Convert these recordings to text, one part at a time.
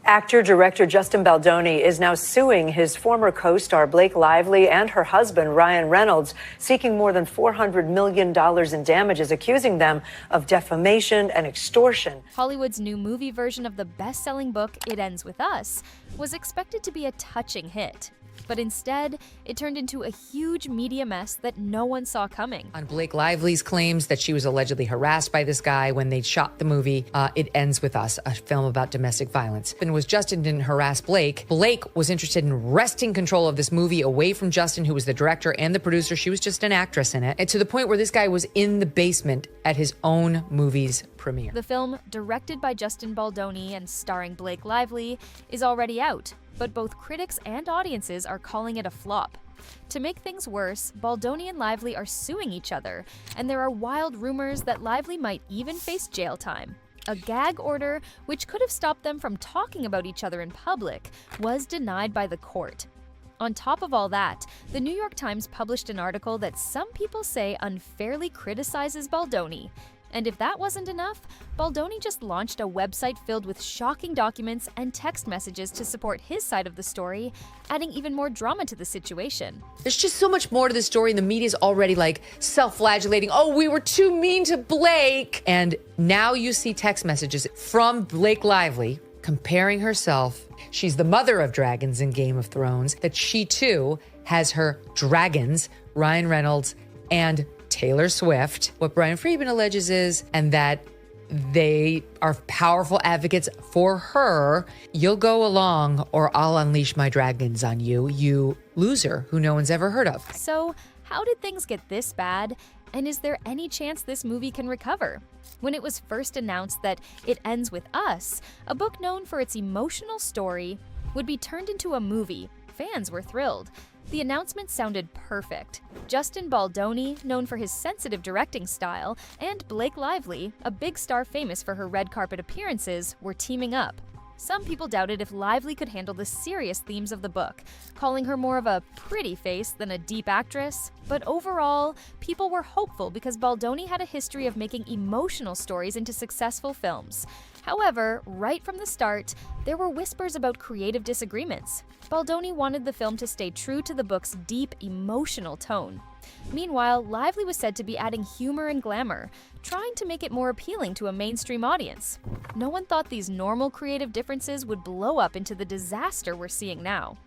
Actor-director Justin Baldoni is now suing his former co-star Blake Lively and her husband Ryan Reynolds, seeking more than $400 million in damages, accusing them of defamation and extortion. Hollywood's new movie version of the best-selling book It Ends With Us was expected to be a touching hit. But instead, it turned into a huge media mess that no one saw coming. On Blake Lively's claims that she was allegedly harassed by this guy when they shot the movie It Ends With Us, a film about domestic violence. And was Justin didn't harass Blake. Blake was interested in wresting control of this movie away from Justin, who was the director and the producer. She was just an actress in it. And to the point where this guy was in the basement at his own movie's premiere. The film, directed by Justin Baldoni and starring Blake Lively, is already out. But both critics and audiences are calling it a flop. To make things worse, Baldoni and Lively are suing each other, and there are wild rumors that Lively might even face jail time. A gag order, which could have stopped them from talking about each other in public, was denied by the court. On top of all that, the New York Times published an article that some people say unfairly criticizes Baldoni. And if that wasn't enough, Baldoni just launched a website filled with shocking documents and text messages to support his side of the story, adding even more drama to the situation. There's just so much more to the story, and the media's already like self-flagellating. Oh, we were too mean to Blake. And now you see text messages from Blake Lively comparing herself. She's the mother of dragons in Game of Thrones, that she too has her dragons, Ryan Reynolds and Taylor Swift. What Brian Friedman alleges is, and that they are powerful advocates for her. You'll go along or I'll unleash my dragons on you, you loser who no one's ever heard of. So, how did things get this bad? And is there any chance this movie can recover? When it was first announced that It Ends With Us, a book known for its emotional story, would be turned into a movie, fans were thrilled. The announcement sounded perfect. Justin Baldoni, known for his sensitive directing style, and Blake Lively, a big star famous for her red carpet appearances, were teaming up. Some people doubted if Lively could handle the serious themes of the book, calling her more of a pretty face than a deep actress. But overall, people were hopeful because Baldoni had a history of making emotional stories into successful films. However, right from the start, there were whispers about creative disagreements. Baldoni wanted the film to stay true to the book's deep, emotional tone. Meanwhile, Lively was said to be adding humor and glamour, trying to make it more appealing to a mainstream audience. No one thought these normal creative differences would blow up into the disaster we're seeing now.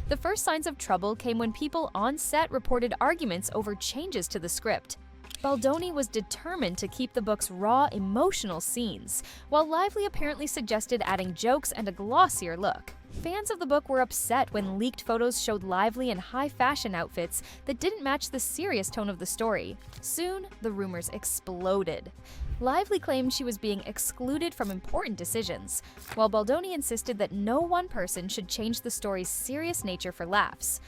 The first signs of trouble came when people on set reported arguments over changes to the script. Baldoni was determined to keep the book's raw, emotional scenes, while Lively apparently suggested adding jokes and a glossier look. Fans of the book were upset when leaked photos showed Lively in high-fashion outfits that didn't match the serious tone of the story. Soon, the rumors exploded. Lively claimed she was being excluded from important decisions, while Baldoni insisted that no one person should change the story's serious nature for laughs.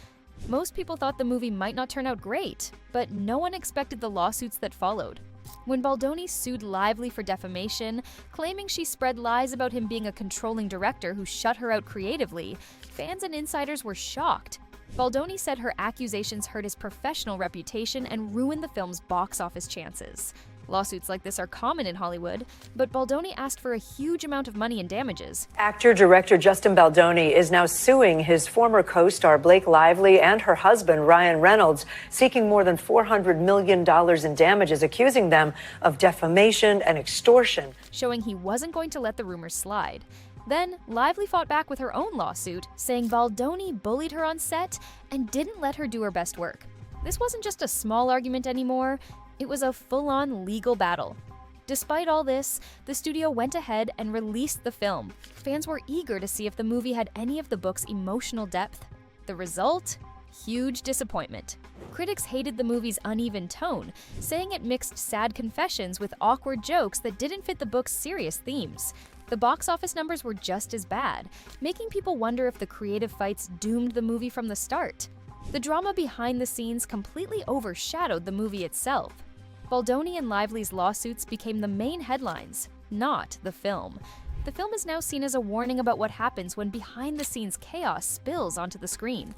Most people thought the movie might not turn out great, but no one expected the lawsuits that followed. When Baldoni sued Lively for defamation, claiming she spread lies about him being a controlling director who shut her out creatively, fans and insiders were shocked. Baldoni said her accusations hurt his professional reputation and ruined the film's box office chances. Lawsuits like this are common in Hollywood, but Baldoni asked for a huge amount of money in damages. Actor-director Justin Baldoni is now suing his former co-star Blake Lively and her husband Ryan Reynolds, seeking more than $400 million in damages, accusing them of defamation and extortion. Showing he wasn't going to let the rumors slide. Then, Lively fought back with her own lawsuit, saying Baldoni bullied her on set and didn't let her do her best work. This wasn't just a small argument anymore. It was a full-on legal battle. Despite all this, the studio went ahead and released the film. Fans were eager to see if the movie had any of the book's emotional depth. The result? Huge disappointment. Critics hated the movie's uneven tone, saying it mixed sad confessions with awkward jokes that didn't fit the book's serious themes. The box office numbers were just as bad, making people wonder if the creative fights doomed the movie from the start. The drama behind the scenes completely overshadowed the movie itself. Baldoni and Lively's lawsuits became the main headlines, not the film. The film is now seen as a warning about what happens when behind-the-scenes chaos spills onto the screen.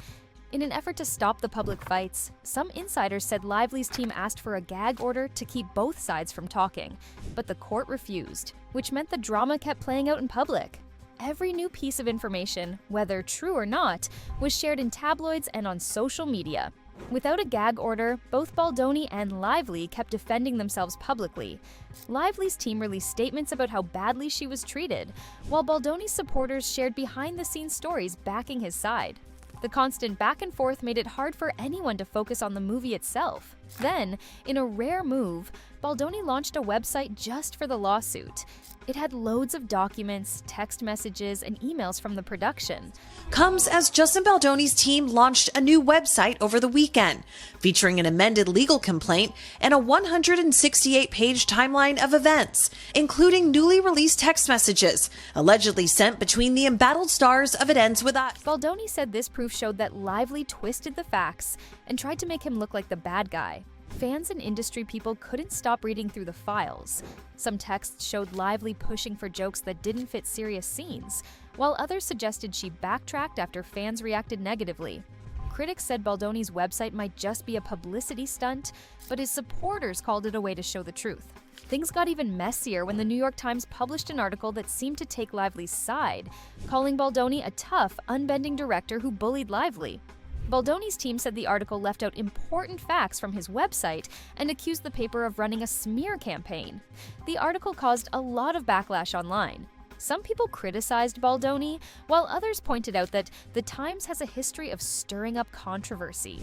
In an effort to stop the public fights, some insiders said Lively's team asked for a gag order to keep both sides from talking, but the court refused, which meant the drama kept playing out in public. every new piece of information, whether true or not, was shared in tabloids and on social media. Without a gag order, both Baldoni and Lively kept defending themselves publicly. Lively's team released statements about how badly she was treated, while Baldoni's supporters shared behind-the-scenes stories backing his side. The constant back and forth made it hard for anyone to focus on the movie itself. Then, in a rare move, Baldoni launched a website just for the lawsuit. It had loads of documents, text messages, and emails from the production. Comes as Justin Baldoni's team launched a new website over the weekend, featuring an amended legal complaint and a 168-page timeline of events, including newly released text messages, allegedly sent between the embattled stars of It Ends With Us. Baldoni said this proof showed that Lively twisted the facts and tried to make him look like the bad guy. Fans and industry people couldn't stop reading through the files. Some texts showed Lively pushing for jokes that didn't fit serious scenes, while others suggested she backtracked after fans reacted negatively. Critics said Baldoni's website might just be a publicity stunt, but his supporters called it a way to show the truth. Things got even messier when the New York Times published an article that seemed to take Lively's side, calling Baldoni a tough, unbending director who bullied Lively. Baldoni's team said the article left out important facts from his website and accused the paper of running a smear campaign. The article caused a lot of backlash online. Some people criticized Baldoni, while others pointed out that the Times has a history of stirring up controversy.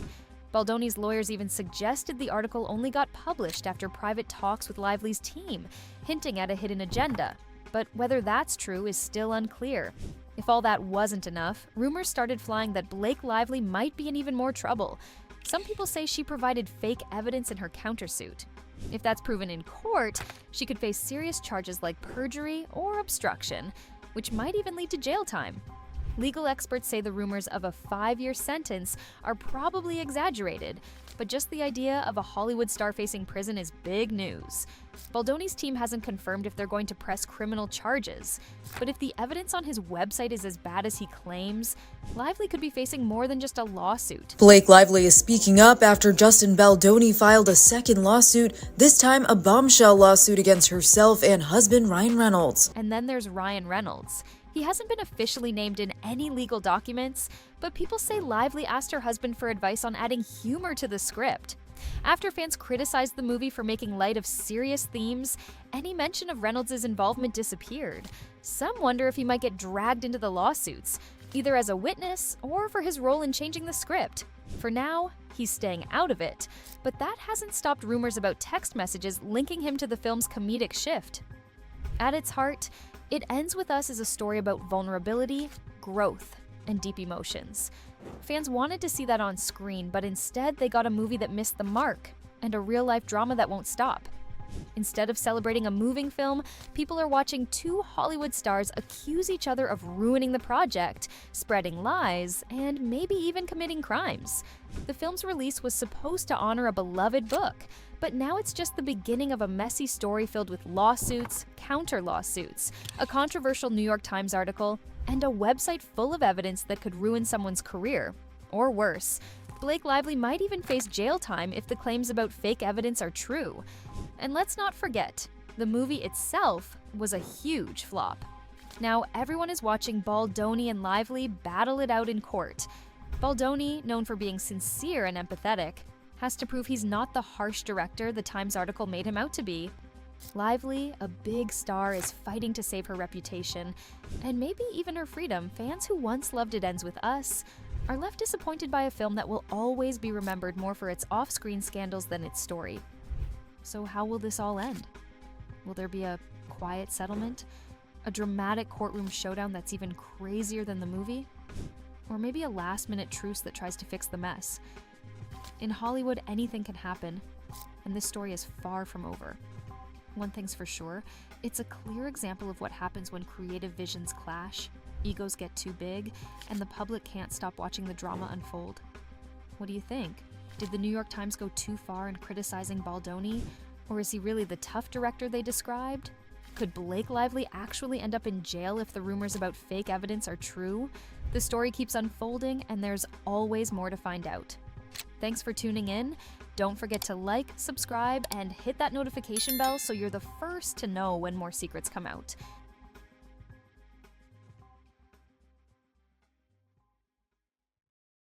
Baldoni's lawyers even suggested the article only got published after private talks with Lively's team, hinting at a hidden agenda. But whether that's true is still unclear. If all that wasn't enough, rumors started flying that Blake Lively might be in even more trouble. Some people say she provided fake evidence in her countersuit. If that's proven in court, she could face serious charges like perjury or obstruction, which might even lead to jail time. Legal experts say the rumors of a 5-year sentence are probably exaggerated, but just the idea of a Hollywood star facing prison is big news. Baldoni's team hasn't confirmed if they're going to press criminal charges, but if the evidence on his website is as bad as he claims, Lively could be facing more than just a lawsuit. Blake Lively is speaking up after Justin Baldoni filed a second lawsuit, this time a bombshell lawsuit against herself and husband Ryan Reynolds. And then there's Ryan Reynolds. He hasn't been officially named in any legal documents, but people say Lively asked her husband for advice on adding humor to the script. After fans criticized the movie for making light of serious themes, any mention of Reynolds' involvement disappeared. Some wonder if he might get dragged into the lawsuits, either as a witness or for his role in changing the script. For now, he's staying out of it, but that hasn't stopped rumors about text messages linking him to the film's comedic shift. At its heart, It Ends With Us is a story about vulnerability, growth, and deep emotions. Fans wanted to see that on screen, but instead they got a movie that missed the mark, and a real-life drama that won't stop. Instead of celebrating a moving film, people are watching two Hollywood stars accuse each other of ruining the project, spreading lies, and maybe even committing crimes. The film's release was supposed to honor a beloved book, but now it's just the beginning of a messy story filled with lawsuits, counter-lawsuits, a controversial New York Times article, and a website full of evidence that could ruin someone's career. Or worse, Blake Lively might even face jail time if the claims about fake evidence are true. And let's not forget, the movie itself was a huge flop. Now everyone is watching Baldoni and Lively battle it out in court. Baldoni, known for being sincere and empathetic, has to prove he's not the harsh director the Times article made him out to be. Lively, a big star, is fighting to save her reputation, and maybe even her freedom. Fans who once loved It Ends With Us are left disappointed by a film that will always be remembered more for its off-screen scandals than its story. So how will this all end? Will there be a quiet settlement? A dramatic courtroom showdown that's even crazier than the movie? Or maybe a last-minute truce that tries to fix the mess? In Hollywood, anything can happen, and this story is far from over. One thing's for sure, it's a clear example of what happens when creative visions clash, egos get too big, and the public can't stop watching the drama unfold. What do you think? Did the New York Times go too far in criticizing Baldoni? Or is he really the tough director they described? Could Blake Lively actually end up in jail if the rumors about fake evidence are true? The story keeps unfolding, and there's always more to find out. Thanks for tuning in. Don't forget to like, subscribe, and hit that notification bell so you're the first to know when more secrets come out.